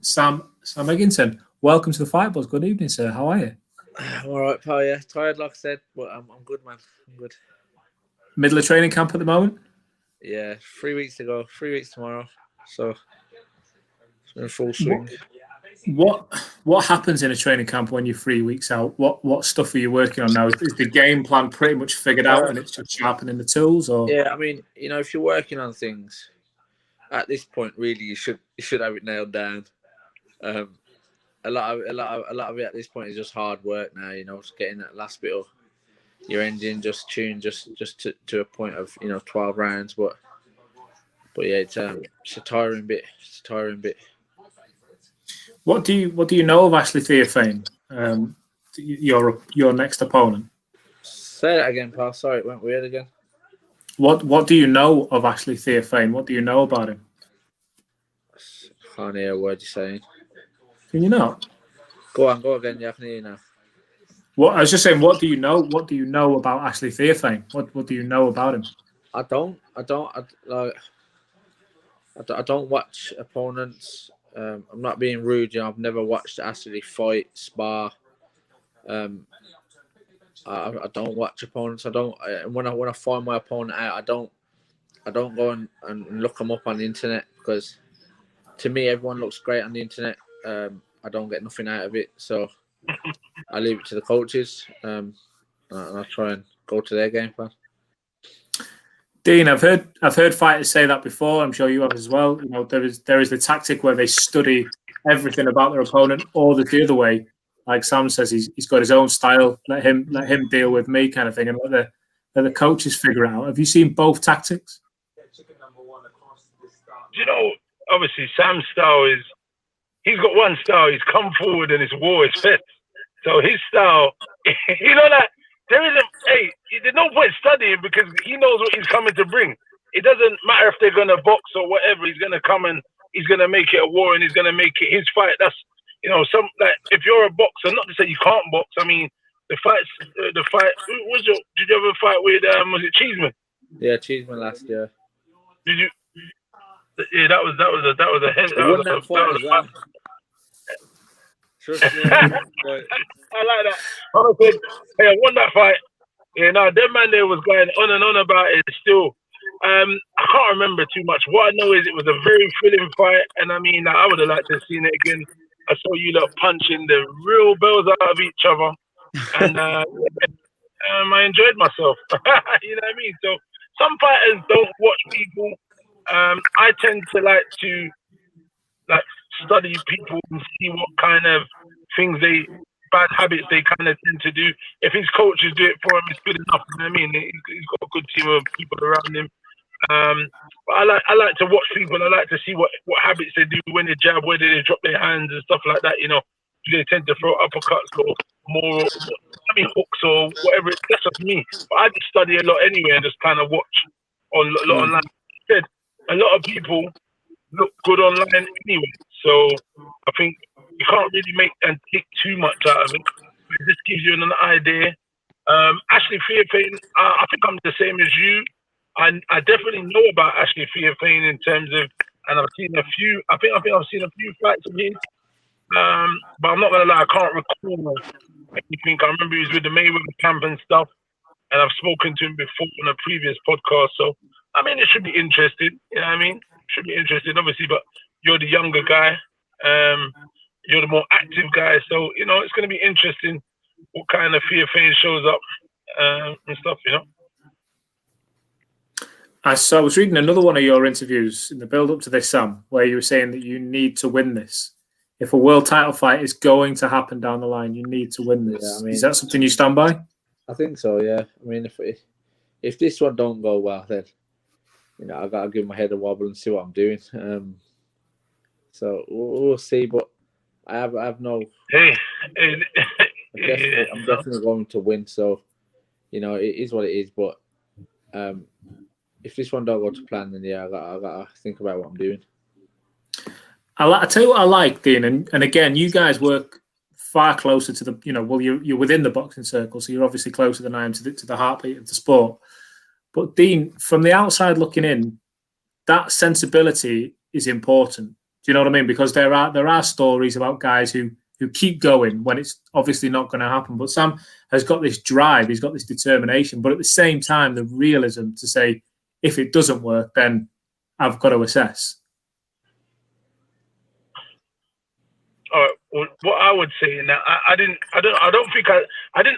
Sam Eggington, welcome to the Fight Buzz. Good evening, sir. How are you? I'm all right, pal. Yeah, tired, like I said, but I'm good, man. I'm good. Middle of training camp at the moment? Yeah, 3 weeks to go. 3 weeks tomorrow. So it's in full swing. What happens in a training camp when you're 3 weeks out? What stuff are you working on now? Is the game plan pretty much figured out and it's just sharpening the tools? Or yeah, I mean, if you're working on things at this point, really, you should have it nailed down. A lot of it at this point is just hard work now. Just getting that last bit of your engine just tuned, just to a point of 12 rounds. But yeah, it's a tiring bit. It's a tiring bit. What do you know of Ashley Theophane, your next opponent? Say that again, pal. Sorry, it went weird again. What do you know of Ashley Theophane? What do you know about him? I can't hear a word you're saying. Can you not? Go again. Yeah, I can hear you now. I was just saying, what do you know? What do you know about Ashley Theophane? What do you know about him? I don't watch opponents. I'm not being rude. I've never watched Ashley fight, spar. I don't watch opponents. I don't. When I find my opponent out, I don't go and look them up on the internet, because to me everyone looks great on the internet. I don't get nothing out of it, so I leave it to the coaches, and I try and go to their game plan. Dean, I've heard fighters say that before. I'm sure you have as well. There is the tactic where they study everything about their opponent, or the other way. Like Sam says, he's got his own style. Let him deal with me, kind of thing, and let the coaches figure it out. Have you seen both tactics? Obviously Sam's style is, he's got one style. He's come forward and it's war, it's fist. So his style, that there isn't. Hey, there's no point studying, because he knows what he's coming to bring. It doesn't matter if they're gonna box or whatever. He's gonna come and he's gonna make it a war, and he's gonna make it his fight. That's if you're a boxer, not to say you can't box. I mean, the fight. Did you ever fight with was it Cheeseman? Yeah, Cheeseman last year. Did you? Yeah, that was a head. That was a fun. Trust me. I like that. I said, hey, I won that fight. Yeah, no, that man there was going on and on about it still. I can't remember too much. What I know is it was a very thrilling fight, and I mean, I would have liked to have seen it again. I saw you lot punching the real bells out of each other, and I enjoyed myself. You know what I mean? So some fighters don't watch people. I tend to like to study people and see what kind of bad habits they kind of tend to do. If his coaches do it for him, it's good enough. You know what I mean? He's got a good team of people around him. But I like to watch people. I like to see what habits they do when they jab, where they drop their hands and stuff like that. Do they tend to throw uppercuts or more? Hooks or whatever. That's just me. But I just study a lot anyway and just kind of watch a lot online. A lot of people look good online anyway, so I think you can't really make and take too much out of it. It just gives you an idea. Ashley Theophane, I think I'm the same as you. I definitely know about Ashley Theophane in terms of, and I've seen a few. I think I've seen a few fights of his. But I'm not gonna lie, I can't recall anything. I remember he was with the Mayweather camp and stuff, and I've spoken to him before on a previous podcast. So I mean, it should be interesting. You know what I mean? Should be interesting, obviously. But you're the younger guy. You're the more active guy. So it's going to be interesting what kind of Theophane shows up and stuff. I was reading another one of your interviews in the build-up to this, Sam, where you were saying that you need to win this. If a world title fight is going to happen down the line, you need to win this. Yeah, is that something you stand by? I think so, yeah. I mean, if this one don't go well, then I got to give my head a wobble and see what I'm doing. So we'll see, but I have no. I'm definitely going to win. So it is what it is. But if this one don't go to plan, then yeah, I got to think about what I'm doing. I tell you what I like, Dean, and again, you guys work far closer to the. You're within the boxing circle, so you're obviously closer than I am to the heartbeat of the sport. But Dean, from the outside looking in, that sensibility is important. Do you know what I mean? Because there are stories about guys who keep going when it's obviously not going to happen. But Sam has got this drive, he's got this determination, but at the same time, the realism to say, if it doesn't work, then I've got to assess. What I would say now, I didn't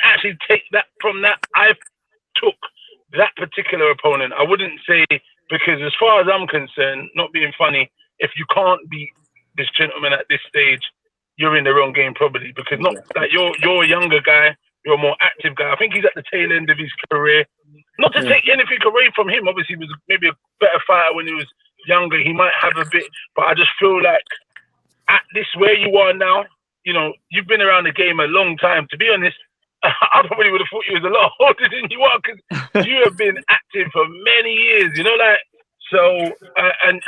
actually take that from that. I took that particular opponent. I wouldn't say, because as far as I'm concerned, not being funny, if you can't beat this gentleman at this stage, you're in the wrong game probably, because not that you're a younger guy, you're a more active guy. I think he's at the tail end of his career. Not to take anything away from him. Obviously, he was maybe a better fighter when he was younger. He might have a bit, but I just feel like at this where you are now, you know, you've been around the game a long time. To be honest, I probably would have thought you was a lot older than you are, because you have been active for many years. You know, like. So, and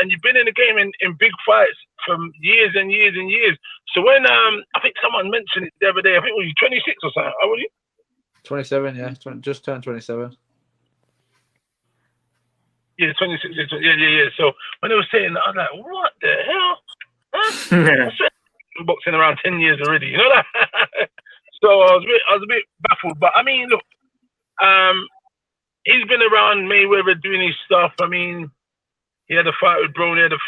you've been in the game in big fights for years and years and years. So when I think someone mentioned it the other day, I think, were you 26 or something? How old are you? 27, yeah. Just turned 27. Yeah, 26. Yeah. So when they were saying that, I was like, what the hell? Huh? I've been boxing around 10 years already, you know that? So I was a bit baffled. But I mean, look, he's been around Mayweather doing his stuff. I mean, he had a fight with Brown. He had a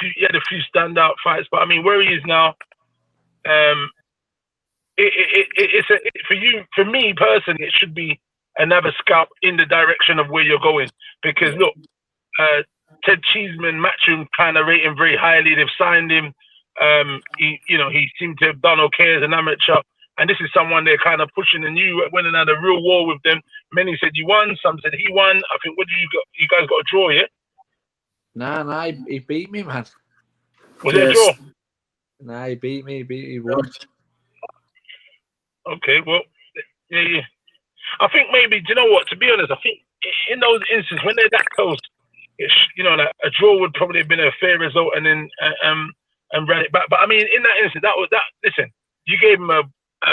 few standout fights. But I mean, where he is now, for me personally, it should be another scalp in the direction of where you're going. Because look, Ted Cheeseman, Matchroom kind of rate him very highly. They've signed him. He seemed to have done okay as an amateur. And this is someone they're kind of pushing, and you went and had a real war with them. Many said you won, some said he won. I think, what do you got? You guys got a draw, yeah? Nah, he beat me, man. Was it a draw? Nah, he beat me. He won. Okay, well, yeah. I think maybe, do you know what? To be honest, I think in those instances, when they're that close, like a draw would probably have been a fair result, and then and ran it back. But I mean, in that instance, listen, you gave him a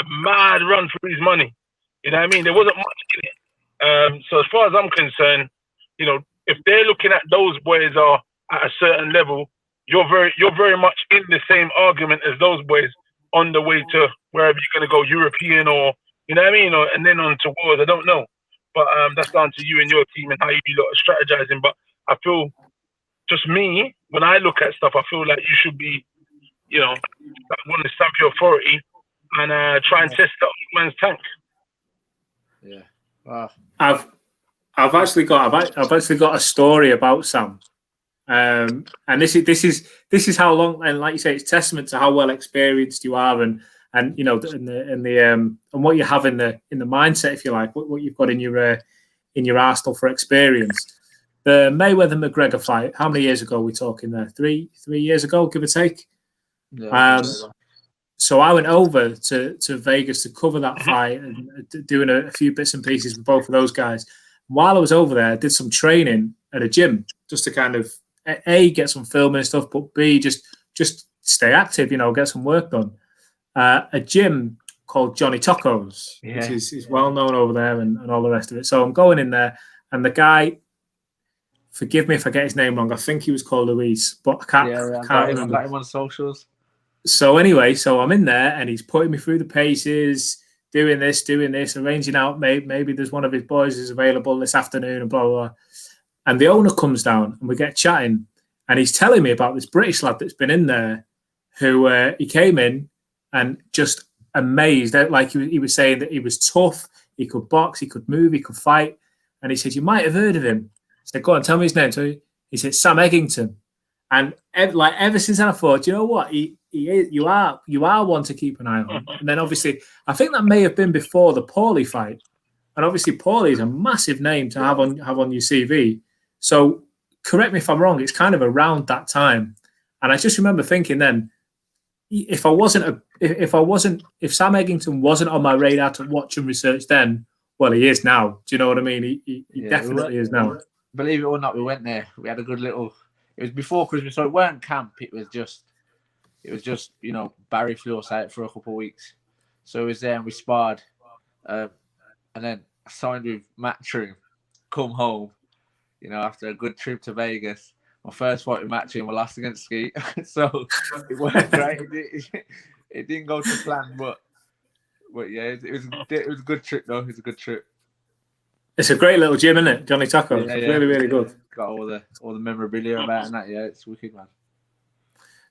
mad run for his money. You know what I mean? There wasn't much in it. So as far as I'm concerned, you know, if they're looking at those boys are at a certain level, you're very much in the same argument as those boys on the way to wherever you're going to go, European or, you know what I mean? And then on to wars, I don't know. But that's down to you and your team and how you lot are strategizing. But I feel, just me, when I look at stuff, I feel like you should be, you know, want to stamp your authority and try and test that man's tank. Yeah. Wow. I've actually got a story about Sam, and this is how long, and like you say, it's testament to how well experienced you are, and you know, and what you have in the mindset, if you like, what you've got in your arsenal for experience. The Mayweather-McGregor fight, how many years ago are we talking there? 3 years ago, give or take. Yeah, so I went over to Vegas to cover that fight and doing a few bits and pieces with both of those guys. While I was over there, I did some training at a gym just to kind of A, get some filming and stuff, but B, just stay active, you know, get some work done. A gym called Johnny Tacos, which is well known over there and all the rest of it. So I'm going in there, and the guy, forgive me if I get his name wrong, I think he was called Luis, but I can't remember. Got him on socials. So anyway, I'm in there and he's putting me through the paces, doing this, arranging out, maybe there's one of his boys is available this afternoon and blah, blah, blah. And the owner comes down and we get chatting and he's telling me about this British lad that's been in there who he came in and just amazed. Like he was saying that he was tough, he could box, he could move, he could fight. And he said, you might have heard of him. I said, go on, tell me his name. So he said, Sam Eggington. And ever since then I thought, you know what, you are one to keep an eye on. And then obviously, I think that may have been before the Paulie fight. And obviously, Paulie is a massive name to have on your CV. So correct me if I'm wrong, it's kind of around that time. And I just remember thinking then, if Sam Eggington wasn't on my radar to watch and research then, well, he is now. Do you know what I mean? He definitely is now. Believe it or not, we went there. We had a good little. It was before Christmas, so it weren't camp. It was just you know, Barry flew us out for a couple of weeks. So it was there and we sparred, and then I signed with Matchroom. Come home, you know, after a good trip to Vegas. my first fight match and my last against Skeet. So it wasn't great. It didn't go to plan, but yeah, it was a good trip though. It was a good trip. It's a great little gym, isn't it, Johnny Taco? Yeah, really, really good. Got all the memorabilia about and that. Yeah, it's wicked, man.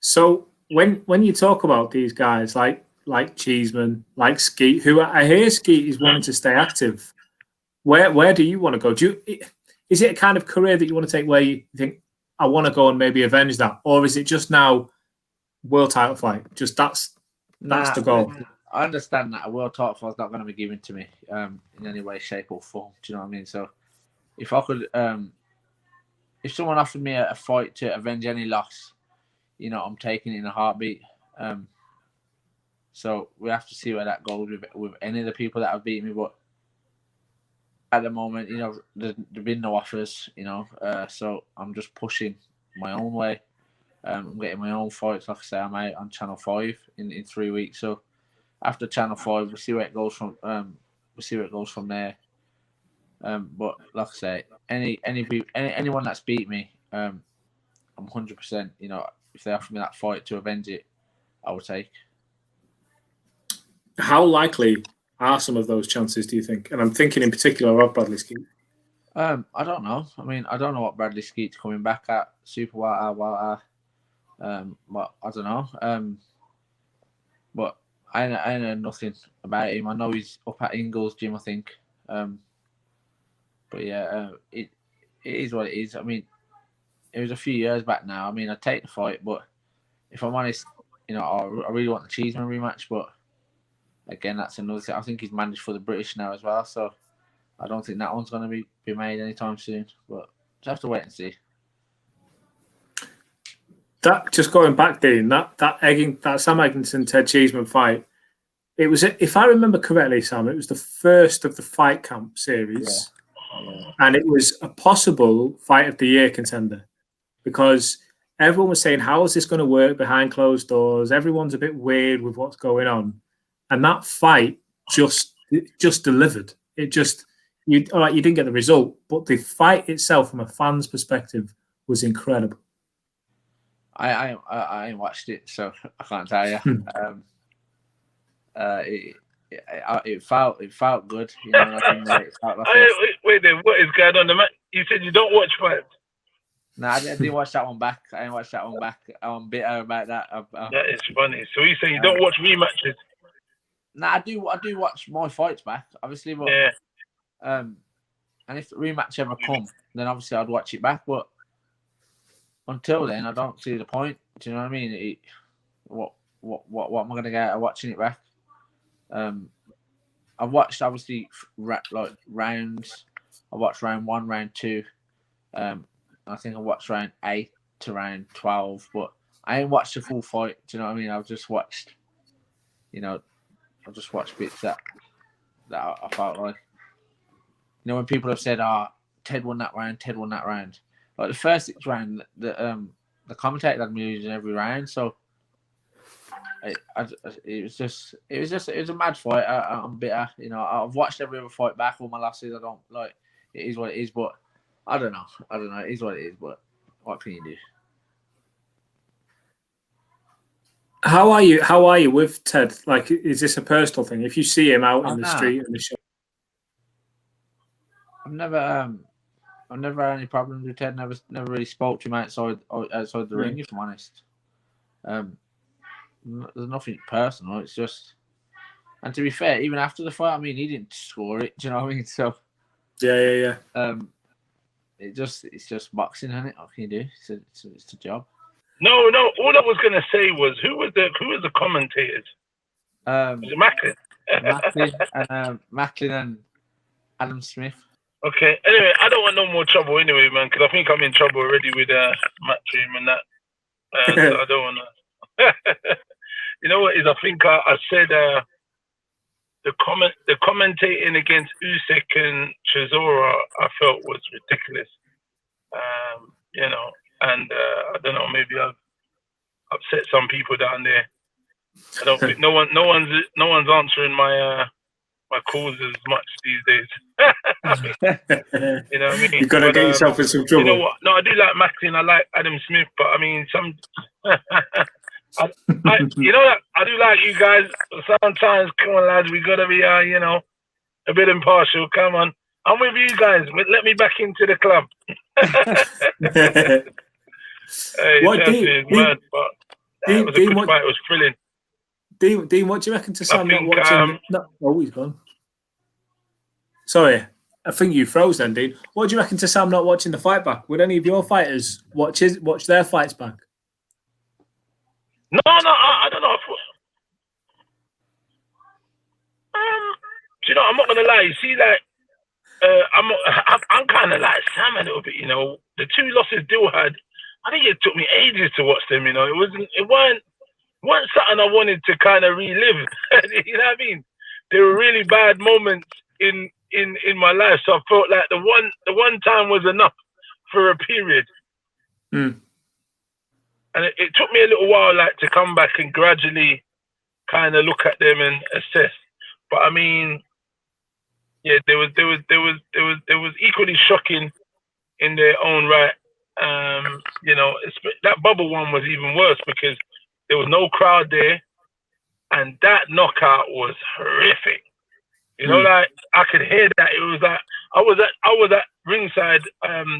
So when you talk about these guys like Cheeseman, like Skeet, who I hear Skeet is wanting to stay active, where do you want to go? Is it a kind of career that you want to take where you think, I want to go and maybe avenge that? Or is it just now world title fight? Just that's the goal. I understand that a world title fight is not going to be given to me in any way, shape or form. Do you know what I mean? So if I could, if someone offered me a fight to avenge any loss, you know, I'm taking it in a heartbeat. So we have to see where that goes with any of the people that have beat me. But at the moment, you know, there's been no offers, you know, so I'm just pushing my own way. I'm getting my own fights. Like I say, I'm out on Channel 5 in 3 weeks. So after Channel 5, we'll see where it goes from. There. But like I say, anyone that's beat me, I'm 100%. You know, if they offer me that fight to avenge it, I would take. How likely are some of those chances, do you think? And I'm thinking in particular of Bradley Skeet. I don't know. I mean, I don't know what Bradley Skeet's coming back at. Super Welter. But I don't know. But I know nothing about him. I know he's up at Ingles Gym, I think. But yeah, it is what it is. I mean, it was a few years back now. I mean, I'd take the fight, but if I'm honest, you know, I really want the Cheeseman rematch. But again, that's another thing. I think he's managed for the British now as well, so I don't think that one's going to be made anytime soon. But just have to wait and see. That just going back, Dean, that Sam Eggington Ted Cheeseman fight. It was, if I remember correctly, Sam, it was the first of the Fight Camp series, and it was a possible Fight of the Year contender because everyone was saying, "How is this going to work behind closed doors?" Everyone's a bit weird with what's going on, and that fight just delivered. It just you didn't get the result, but the fight itself, from a fan's perspective, was incredible. I ain't watched it, so I can't tell you. It felt good. You know, it felt like wait, what is going on? You said you don't watch fights. No, I didn't watch that one back. I didn't watch that one back. I'm bitter about that. That is funny. So you say you don't watch rematches? No, I do watch my fights back, obviously, but yeah. And if the rematch ever come, then obviously I'd watch it back. But until then, I don't see the point. Do you know what I mean? What am I going to get out of watching it back? I've watched obviously like rounds. I watched round 1, round 2. I think I watched round 8 to round 12, but I ain't watched the full fight. Do you know what I mean? I've just watched, bits that I felt like. You know, when people have said, Ted won that round. Like the first 6 round, the commentator had me losing every round, so it was a mad fight. I'm bitter. You know, I've watched every other fight back, all my losses. I don't like. It is what it is, but I don't know. It is what it is, but what can you do? How are you with Ted? Like, is this a personal thing? If you see him out in the street in the show, I've never had any problems with Ted. Never really spoke to him outside the ring, if I'm honest. There's nothing personal. It's just, and to be fair, even after the fight, I mean, he didn't score it. Do you know what I mean? So yeah. It's just boxing, isn't it? What can you do? It's a job. No. All I was gonna say was who was the commentators? Was it Macklin? Macklin and Adam Smith. Okay. Anyway, I don't want no more trouble anyway, man, because I think I'm in trouble already with Matchroom and that. So I don't want to. You know what is? I think I said the commentating against Usyk and Chisora I felt was ridiculous. You know, and I don't know, maybe I've upset some people down there. I don't think no one's answering my calls as much these days. You know what I mean? You've got to get yourself in some trouble. You know what? No, I do like Maxi and I like Adam Smith, but I mean, you know that I do like you guys. Sometimes, come on, lads, we gotta be, you know, a bit impartial. Come on, I'm with you guys. Let me back into the club. Hey, What Chelsea is mad, but it was a good fight. It was thrilling. Dean, what do you reckon to Sam not watching? He's gone. Sorry, I think you froze then, Dean. What do you reckon to Sam not watching the fight back? Would any of your fighters watch their fights back? No, I don't know. You know, I'm not gonna lie. You see, like, I'm kind of like Sam a little bit. You know, the two losses Dill had, I think it took me ages to watch them. You know, it weren't something I wanted to kind of relive. You know what I mean? There were really bad moments in my life, so I felt like the one time was enough for a period. And it took me a little while, like, to come back and gradually kind of look at them and assess. But I mean, yeah, there was equally shocking in their own right. You know, that bubble one was even worse because there was no crowd there, and that knockout was horrific. You know, like, I could hear that. It was like I was at ringside.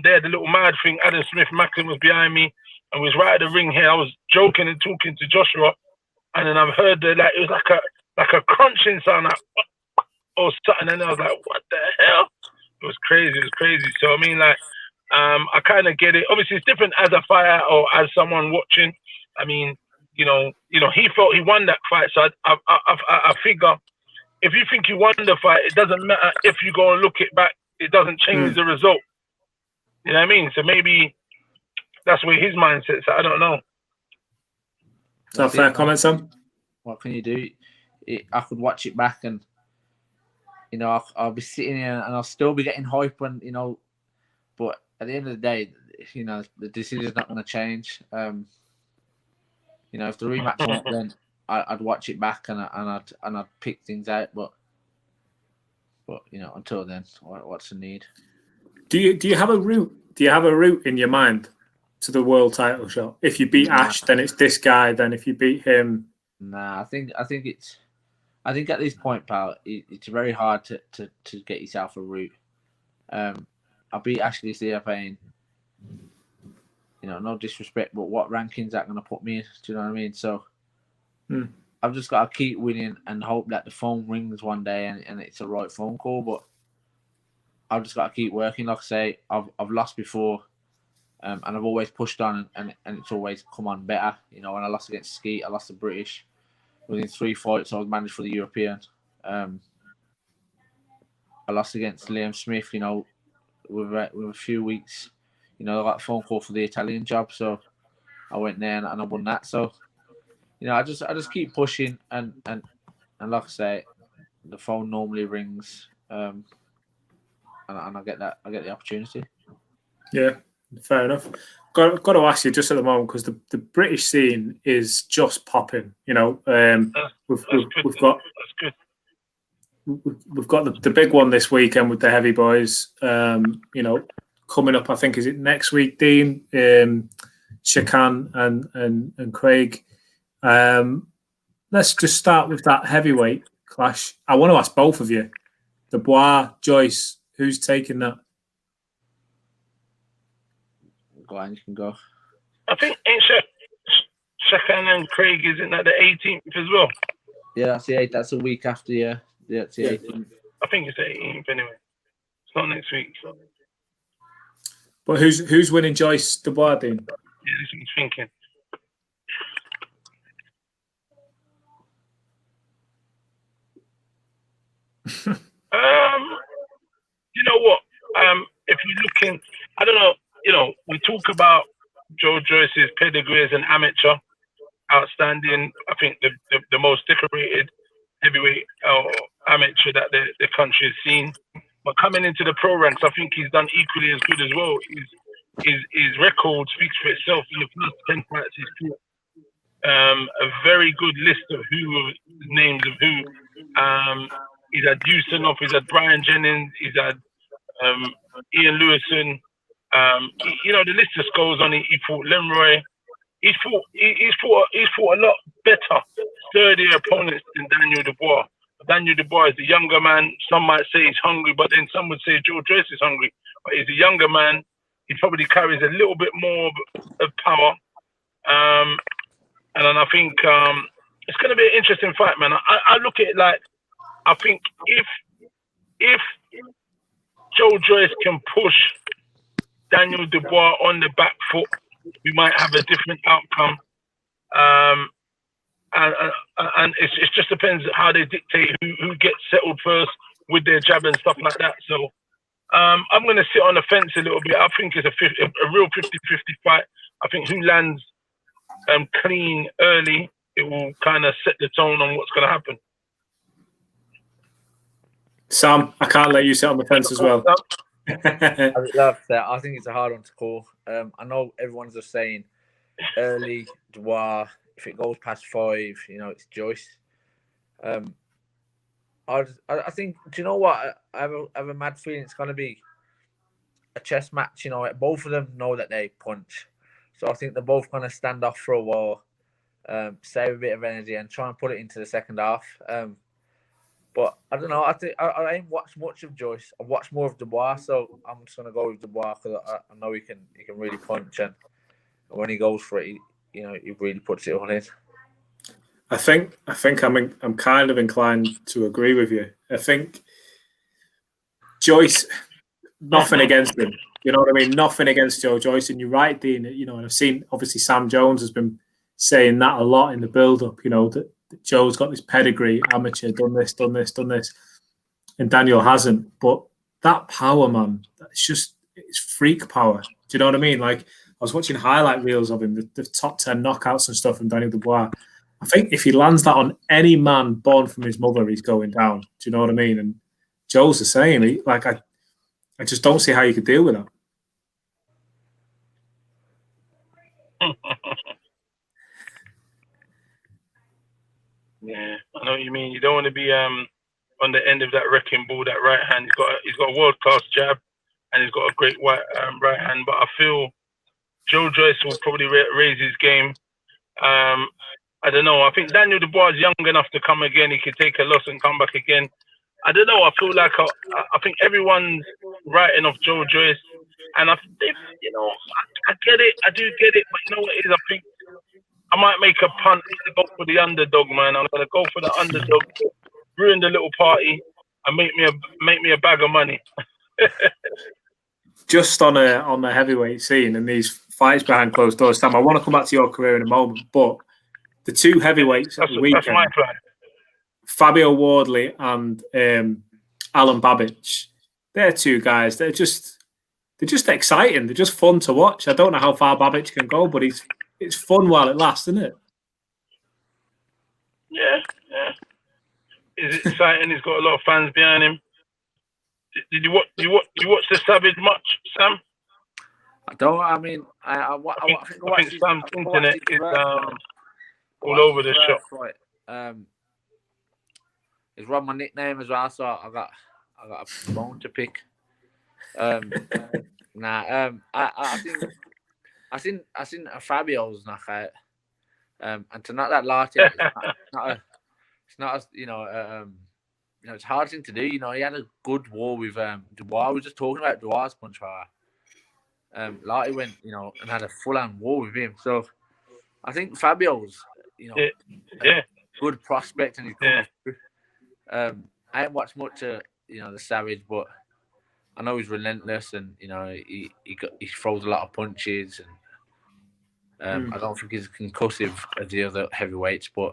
There, the little mad thing. Adam Smith, Maxim was behind me, and was right at the ring here. I was joking and talking to Joshua, and then I've heard it was like a crunching sound, like, or something, and I was like, "What the hell?" It was crazy. So I mean, like, I kind of get it. Obviously, it's different as a fighter or as someone watching. I mean, you know, he felt he won that fight, so I figure, if you think you won the fight, it doesn't matter if you go and look it back. It doesn't change the result. You know what I mean? So maybe that's where his mindset's at. I don't know. Is that a fair comment, Sam? What can you do? I could watch it back and, you know, I'll be sitting here and I'll still be getting hype when, you know, but at the end of the day, you know, the decision's not going to change. You know, if the rematch went, then I'd watch it back and I'd pick things out, but you know, until then, what's the need? Do you have a route? Do you have a route in your mind to the world title shot? If you beat Ash, then it's this guy. Then if you beat him, I think at this point, pal, it's very hard to get yourself a route. I beat Ashley Theophane. You know, no disrespect, but what ranking's that going to put me in? Do you know what I mean? So I've just got to keep winning and hope that the phone rings one day and it's the right phone call. But I've just got to keep working. Like I say, I've lost before, and I've always pushed on, and it's always come on better. You know, when I lost against Skeet, I lost to British. Within 3 fights, I was managed for the European. I lost against Liam Smith. You know, with a few weeks. You know, I got a phone call for the Italian job, so I went there and I won that. So, you know, I just keep pushing and like I say, the phone normally rings, and I get the opportunity. Yeah, fair enough. Got to ask you just at the moment, because the British scene is just popping. You know, we've got the big one this weekend with the heavy boys. You know, coming up, I think, is it next week, Dean? Shakan and Craig. Let's just start with that heavyweight clash. I want to ask both of you, Dubois, Joyce, who's taking that? Go on, you can go. I think ain't Shakan and Craig, isn't that the 18th as well? Yeah, that's the 8th. That's a week after. Yeah, it's the 18th. I think it's the 18th anyway. It's not next week. So. But who's winning, Joyce, Dubois, Dean? Yeah, that's what I'm thinking. You know what? If you're looking, I don't know. You know, we talk about Joe Joyce's pedigree as an amateur, outstanding. I think the most decorated heavyweight amateur that the country has seen. But coming into the pro ranks, I think he's done equally as good as well. His record speaks for itself. In the first 10 fights he's fought, a very good list of names of who. He's had Usinoff, he's had Brian Jennings, he's had Ian Lewison. The list just goes on. He fought Lemroy. He's fought a lot better, sturdier opponents than Daniel Dubois. Daniel Dubois is a younger man. Some might say he's hungry, but then some would say Joyce is hungry. But he's a younger man. He probably carries a little bit more of power. And then I think it's going to be an interesting fight, man. I look at it like, I think if Joyce can push Daniel Dubois on the back foot, we might have a different outcome. And it just depends how they dictate who gets settled first with their jab and stuff like that. So I'm going to sit on the fence a little bit. I think it's a real 50-50 fight. I think who lands clean early, it will kind of set the tone on what's going to happen. Sam, I can't let you sit on the fence as well. I think it's a hard one to call. I know everyone's just saying early Dubois. If it goes past 5, it's Joyce. I think. Do you know what? I have a mad feeling it's going to be a chess match. Both of them know that they punch, so I think they're both going to stand off for a while, save a bit of energy, and try and put it into the second half. But I don't know. I think I ain't watched much of Joyce. I've watched more of Dubois, so I'm just gonna go with Dubois because I know he can really punch, and when he goes for it, he really puts it on it. I think I'm kind of inclined to agree with you. I think Joyce, nothing against him. You know what I mean? Nothing against Joe Joyce, and you're right, Dean. And I've seen obviously Sam Jones has been saying that a lot in the build-up. That Joe's got this pedigree, amateur, done this, and Daniel hasn't. But that power, man, it's freak power. Do you know what I mean? Like, I was watching highlight reels of him, the top 10 knockouts and stuff from Daniel Dubois. I think if he lands that on any man born from his mother, he's going down. Do you know what I mean? And Joe's the same. I just don't see how you could deal with that. Yeah, I know what you mean. You don't want to be on the end of that wrecking ball. That right hand, he's got a world class jab, and he's got a great right hand. But I feel Joe Joyce will probably raise his game. I don't know. I think Daniel Dubois is young enough to come again. He could take a loss and come back again. I don't know. I feel like I think everyone's writing off Joe Joyce, and I get it. I do get it, but you know what it is? I think I might make a punt to go for the underdog, man. I'm gonna go for the underdog, ruin the little party, and make me a bag of money. Just on the heavyweight scene and these fights behind closed doors, Sam, I want to come back to your career in a moment, but the two heavyweights at the weekend, that's my plan. Fabio Wardley and Alan Babich, they're two guys. They're just exciting. They're just fun to watch. I don't know how far Babich can go, but it's fun while it lasts, isn't it? Yeah. It's exciting. He's got a lot of fans behind him. Did you watch the Savage much, Sam? I don't. I mean, I think Sam's internet is all over the shop. Right. He's run my nickname as well, so I got a bone to pick. I seen Fabio's knockout, and to knock that large, it's not as it's a hard thing to do. He had a good war with Dubois. We were just talking about Dubois' punch power. Larty went, and had a full-on war with him. So I think Fabio's, a good prospect, and he's coming through. I haven't watched much of the Savage, but I know he's relentless, and he throws a lot of punches, and I don't think he's concussive as the other heavyweights, but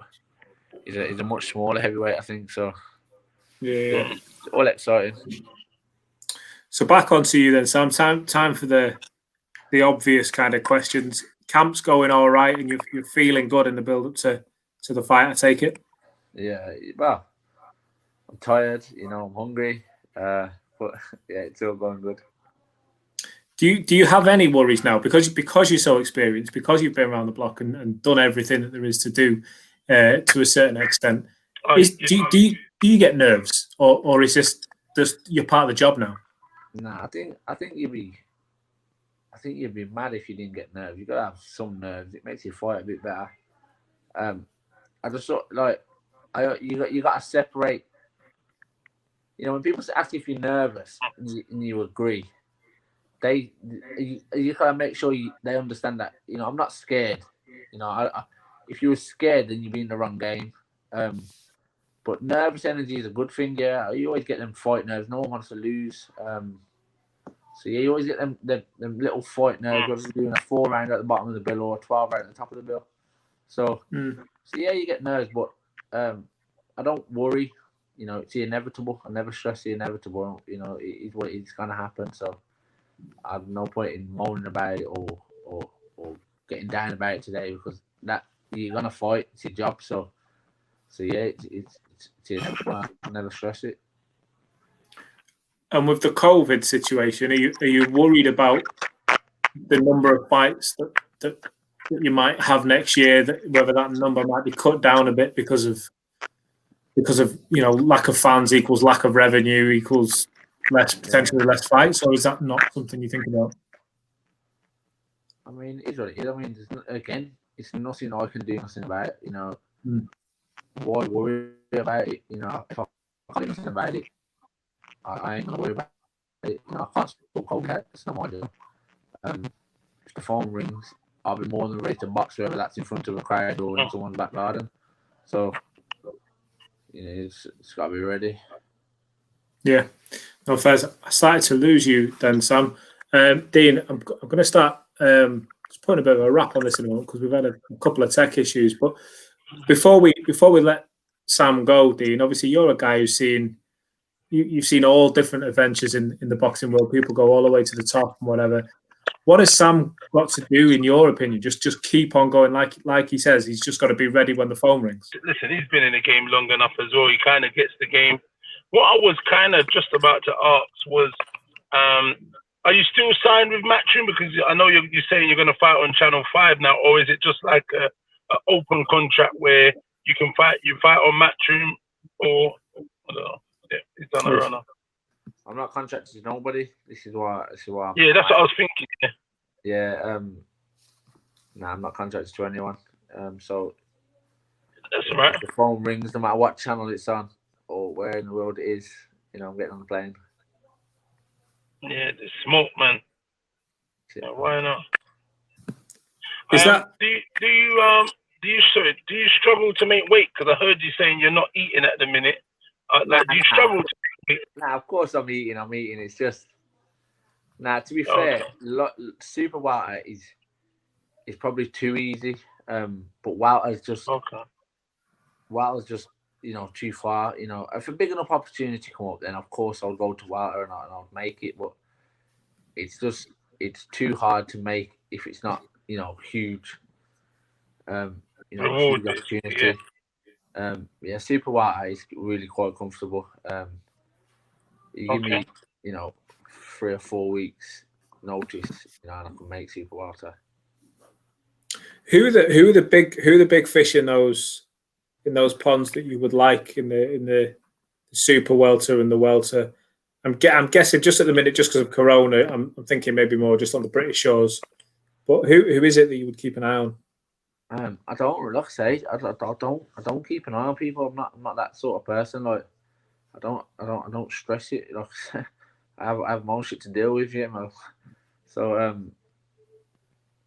he's a much smaller heavyweight, I think. So yeah, it's all exciting. So back onto you then, Sam. Time for the obvious kind of questions. Camp's going all right, and you're feeling good in the build up to the fight. I take it. Yeah, well, I'm tired. I'm hungry. But yeah, it's all going good. Do you have any worries now because you're so experienced, because you've been around the block and done everything that there is to do to a certain extent? Do do you get nerves, or is this just you're part of the job now? Nah, I think you'd be mad if you didn't get nerves. You gotta have some nerves. It makes you fight a bit better. I just thought you gotta separate. You know, when people ask if you're nervous and you agree, you gotta make sure they understand that. You know, I'm not scared. You know, if you were scared, then you'd be in the wrong game. But nervous energy is a good thing. Yeah, you always get them fight nerves. No one wants to lose. So yeah, you always get them little fight nerves, whether you're doing a 4 round at the bottom of the bill or a 12 round at the top of the bill. So yeah, you get nerves, but I don't worry. You know, it's inevitable. I never stress the inevitable. You know, it's what it's gonna happen. So I have no point in moaning about it or getting down about it today, because that you're gonna fight. It's your job. So yeah, it's inevitable. I never stress it. And with the COVID situation, are you worried about the number of fights that you might have next year? Whether that number might be cut down a bit because of you know, lack of fans equals lack of revenue equals potentially less fights, or is that not something you think about? I mean, it's what it is. I mean, again, it's nothing I can do nothing about it. You know, why worry about it? You know, if I can't do nothing about it, I ain't gonna worry about it. You know, I can't stop cold cat. It's not my deal. If the phone rings, I'll be more than ready to box whether that's in front of a crowd or in someone's back garden. So, you know, it's got to be ready. Yeah. No, Fez, I started to lose you then, Sam. Dean, I'm going to start just putting a bit of a wrap on this in a moment, because we've had a couple of tech issues. But before we let Sam go, Dean, obviously you're a guy who's seen you've seen all different adventures in the boxing world. People go all the way to the top and whatever. What has Sam got to do, in your opinion? Just keep on going, like he says. He's just got to be ready when the phone rings. Listen, he's been in the game long enough as well. He kind of gets the game. What I was kind of just about to ask was, are you still signed with Matchroom? Because I know you're saying you're going to fight on Channel 5 now, or is it just like an open contract where you can fight on Matchroom, or I don't know. Yeah, he's done a runner. I'm not contracted to nobody. This is why. Yeah, that's what I was thinking. Yeah. I'm not contracted to anyone. So that's all right. If the phone rings, no matter what channel it's on or where in the world it is, you know, I'm getting on the plane. Yeah, the smoke, man. Yeah, why not? Is that? Do you struggle to make weight? Because I heard you saying you're not eating at the minute. Do you struggle to make weight? Nah, of course I'm eating. It's just to be fair, super welter is probably too easy. But welter's just you know, too far. You know, if a big enough opportunity come up, then of course I'll go to welter and I'll make it. But it's too hard to make if it's not, you know, huge. You know, huge opportunity. Yeah. Super welter is really quite comfortable. You give me, you know, 3 or 4 weeks notice, you know, and I can make super welter. Who are the big fish in those ponds that you would like in the super welter and the welter? I'm guessing just at the minute, just because of Corona, I'm thinking maybe more just on the British shores. But who is it that you would keep an eye on? I don't, like I say, I don't keep an eye on people. I'm not that sort of person. Like I don't stress it. Like I have my own shit to deal with, man. So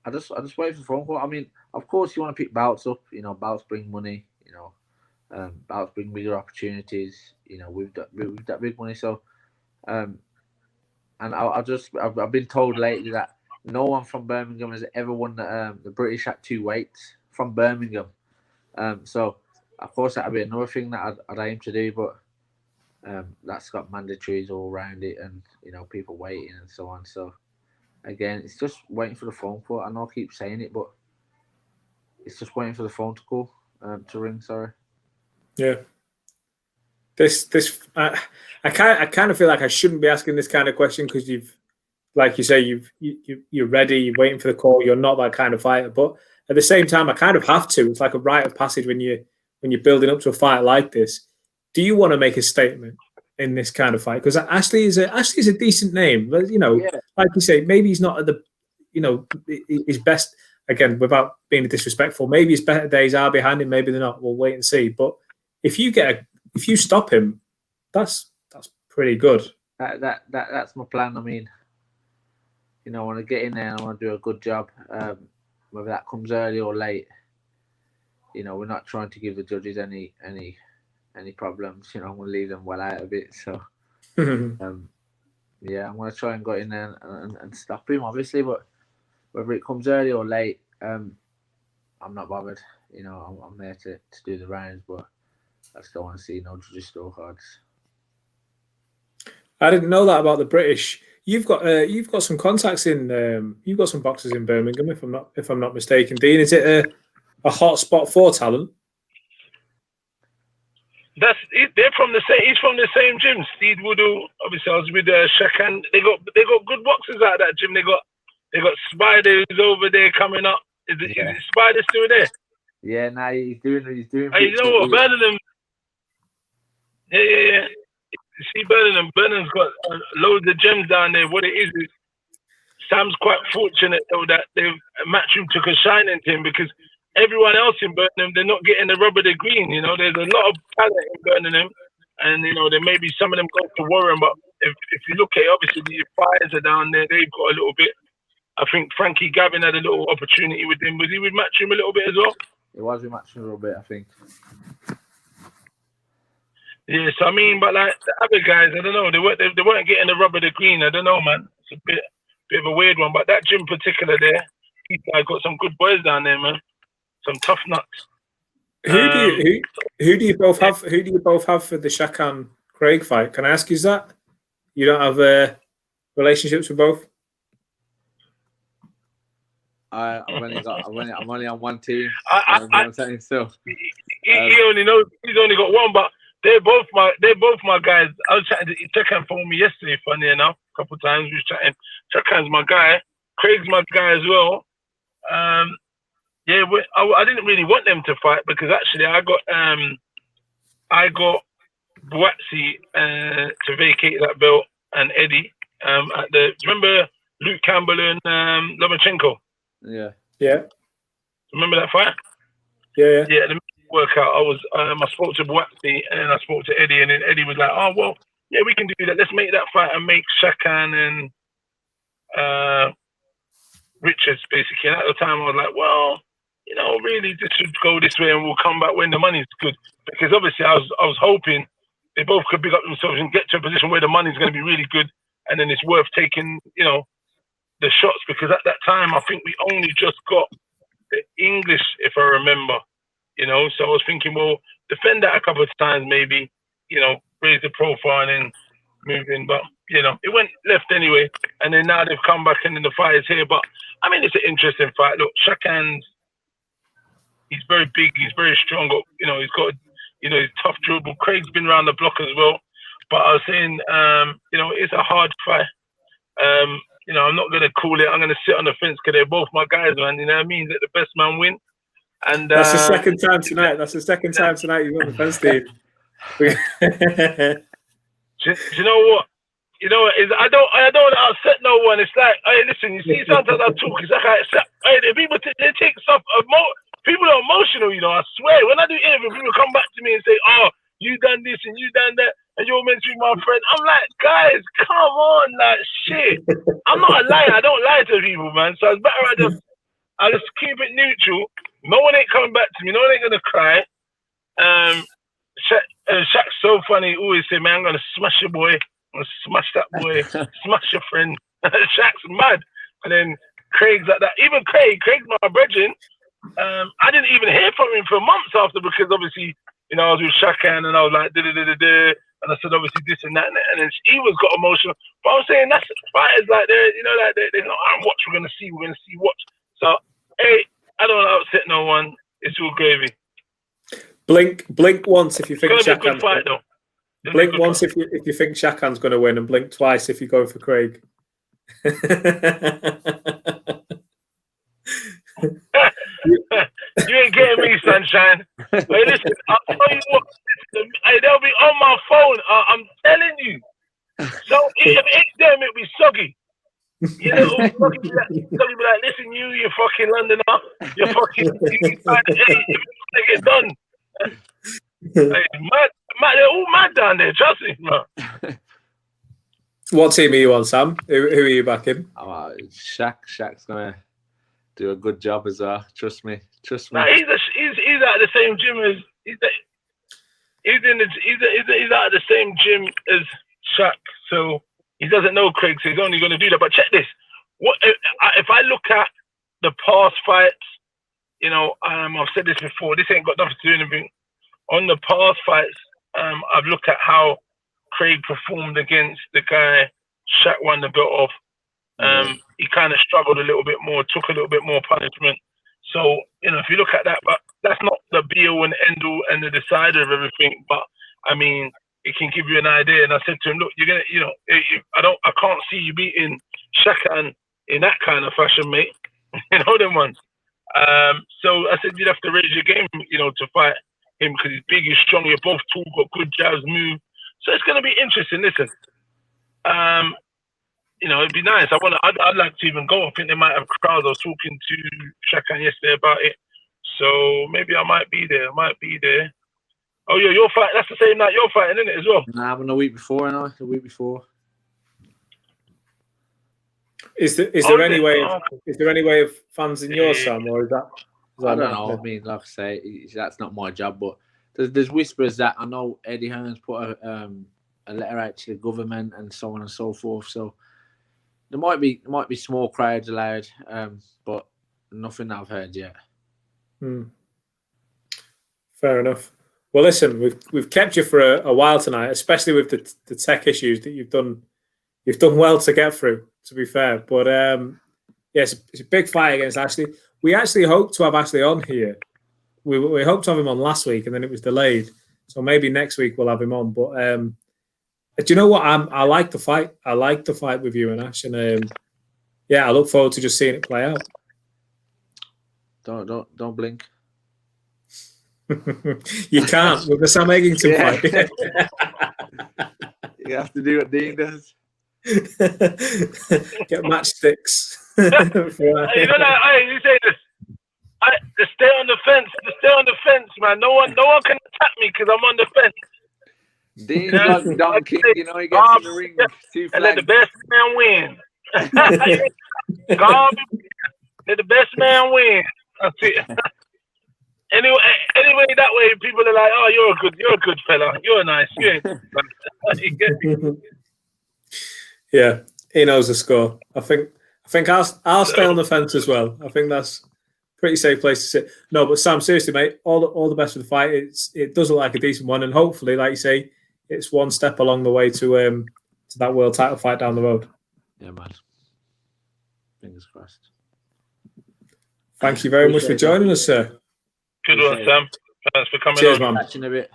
I just wait for the phone call. I mean, of course you want to pick bouts up. You know, bouts bring money. You know, bouts bring bigger opportunities. You know, we've got big money. So, and I've been told lately that no one from Birmingham has ever won the British at 2 weights from Birmingham. So of course that'll be another thing that I'd aim to do, but that's got mandatories all around it, and you know, people waiting and so on. So again, it's just waiting for the phone call. I know I keep saying it, but it's just waiting for the phone to call to ring. Sorry. Yeah. I kind of feel like I shouldn't be asking this kind of question, because you've, like you say, you're ready, you're waiting for the call, you're not that kind of fighter. But at the same time, I kind of have to. It's like a rite of passage when you're building up to a fight like this. do you want to make a statement in this kind of fight? Because Ashley is a decent name, but like you say, maybe he's not at the, his best. Again, without being disrespectful, maybe his better days are behind him. Maybe they're not. We'll wait and see. But if you stop him, that's pretty good. That's my plan. I mean, I want to get in there and I want to do a good job. Whether that comes early or late, we're not trying to give the judges any problems. I'm going to leave them well out of it. So, I'm going to try and go in there and stop him, obviously. But whether it comes early or late, I'm not bothered. I'm there to do the rounds, but I just don't want to see no judges scorecards. I didn't know that about the British. You've got some contacts in. You've got some boxers in Birmingham, if I'm not mistaken. Dean, is it a hot spot for talent? They're from the same. He's from the same gym. Steve Woodall. Obviously, I was with Shaq, and they got good boxers out of that gym. They got Spider who's over there coming up. Is Spider still there? Yeah, he's doing. You know what, Birmingham? Yeah. You see, Birmingham's got loads of gems down there. What it is Sam's quite fortunate though that Matchroom took a shining to him, because everyone else in Birmingham, they're not getting the rub of the green. There's a lot of talent in Birmingham, and there may be some of them go to Warren, but if you look at it, obviously the Fires are down there. They've got a little bit. I think Frankie Gavin had a little opportunity with him. Was he with Matchroom a little bit as well? It was with Matchroom a little bit, I think. Yeah, so but like the other guys, I don't know. They weren't getting the rub of the green. I don't know, man. It's a bit of a weird one. But that gym in particular there, I got some good boys down there, man. Some tough nuts. Who do you both have? Who do you both have for the Shaq and Craig fight? Can I ask you that? You don't have relationships with both? I'm only on one team. I'm saying so. He only knows. He's only got one, but they're both my guys. I was chatting to Checkhan for me yesterday. Funny enough, a couple of times we was chatting. Checkhan's my guy. Craig's my guy as well. I didn't really want them to fight, because actually I got Buatsi to vacate that belt, and Eddie remember Luke Campbell and Lomachenko. Yeah. Remember that fight? Yeah. The workout. I spoke to Buatsi and I spoke to Eddie, and then Eddie was like, "Oh well, yeah, we can do that. Let's make that fight and make Shaqan and Richards basically." And at the time, I was like, "Well, really, this should go this way, and we'll come back when the money's good." Because obviously, I was hoping they both could pick up themselves and get to a position where the money's going to be really good, and then it's worth taking, the shots. Because at that time, I think we only just got the English, if I remember. So I was thinking, well, defend that a couple of times, maybe, raise the profile and then move in. But, it went left anyway. And then now they've come back and then the fight is here. But, it's an interesting fight. Look, Shaqan's, he's very big. He's very strong. He's got, he's tough dribble. Craig's been around the block as well. But I was saying, it's a hard fight. I'm not going to call it. I'm going to sit on the fence because they're both my guys, man. You know what I mean? Let the best man win. And that's the second time tonight. You've won the fence, Steve. Do you know what? I don't want to upset no one. It's like, hey, listen. You see, sometimes I talk. It's like, the people they take stuff. People are emotional. I swear. When I do interviews, people come back to me and say, "Oh, you done this and you done that, and you're meant to be my friend." I'm like, guys, come on, like shit. I'm not a liar. I don't lie to people, man. So it's better I just keep it neutral. No one ain't coming back to me. No one ain't gonna cry. Shaq's so funny. He always say, "Man, I'm gonna smash your boy. I'm gonna smash that boy. Smash your friend." Shaq's mad. And then Craig's like that. Even Craig's my brethren. I didn't even hear from him for months after, because obviously, I was with Shaqan and I was like, and I said obviously this and that, and then he was got emotional. But I'm saying that's fighters like they're not watch. We're gonna see watch. So hey, I don't want to upset no one. It's all gravy. Blink once if you think it's gonna be a good fight, though. Blink once if you think Shaqan's going to win, and blink twice if you go for Craig. You ain't getting me, sunshine. Hey, listen, I'll tell you what. There'll be on my phone. I'm telling you. So if it's them, it'll be soggy. You little soggy be like, listen, you fucking Londoner, you fucking, you trying to get done. Hey, they're all mad down there. Trust me, man. What team are you on, Sam? Who are you backing? Shaq. Shaq's gonna do a good job as well. Trust me. Nah, he's at the same gym as he's at the same gym as Shaq. So he doesn't know Craig. So he's only going to do that. But check this. What if I look at the past fights? You know, I've said this before. This ain't got nothing to do with anything. On the past fights, I've looked at how Craig performed against the guy Shaq won the belt off. He kind of struggled a little bit more, took a little bit more punishment. So, you know, if you look at that, but that's not the be-all and end-all and the decider of everything. But, I mean, it can give you an idea. And I said to him, look, you're going to, you know, I can't see you beating Shaq in that kind of fashion, mate. You know them ones. So I said, you'd have to raise your game, you know, to fight him because he's big, he's strong, you're both tall, got good jabs, move. So it's going to be interesting. Listen, you know, it'd be nice. I'd like to even go. I think they might have crowds. I was talking to Shaq yesterday about it. So maybe I might be there. Oh, yeah, your fight. That's the same night you're fighting, isn't it, as well? Nah, I'm the week before, and the week before. Is there any way of fans in your Sam, or is that I don't know. I mean, like I say, that's not my job. But there's whispers that I know Eddie Hearn's put a letter out to the government and so on and so forth. So there might be small crowds allowed, but nothing that I've heard yet. Fair enough. Well, listen, we've kept you for a while tonight, especially with the tech issues that you've done well to get through. To be fair, but yes, it's a big fight against Ashley. We actually hoped to have Ashley on here. We hoped to have him on last week, and then it was delayed. So maybe next week we'll have him on. But do you know what? I like the fight. I like the fight with you and Ash, and yeah, I look forward to just seeing it play out. Don't blink. You can't with the Sam Eggington fight. You have to do what Dean does. Get matchsticks. You know that? You say this. To stay on the fence. To stay on the fence, man. No one can attack me because I'm on the fence. Dean's like Donkey. You know, he gets in the ring. And let the best man win. Let the best man win. That's it. Anyway, that way people are like, "Oh, you're a good fella. You're nice. You ain't." Yeah, he knows the score. I think I'll stay on the fence as well. I think that's a pretty safe place to sit. No, but Sam, seriously, mate, all the best for the fight. It does look like a decent one, and hopefully, like you say, it's one step along the way to that world title fight down the road. Yeah, man. Fingers crossed. Thank you very much for joining us, sir. Good one, Sam. Thanks for coming on. Cheers, man. Catching a bit.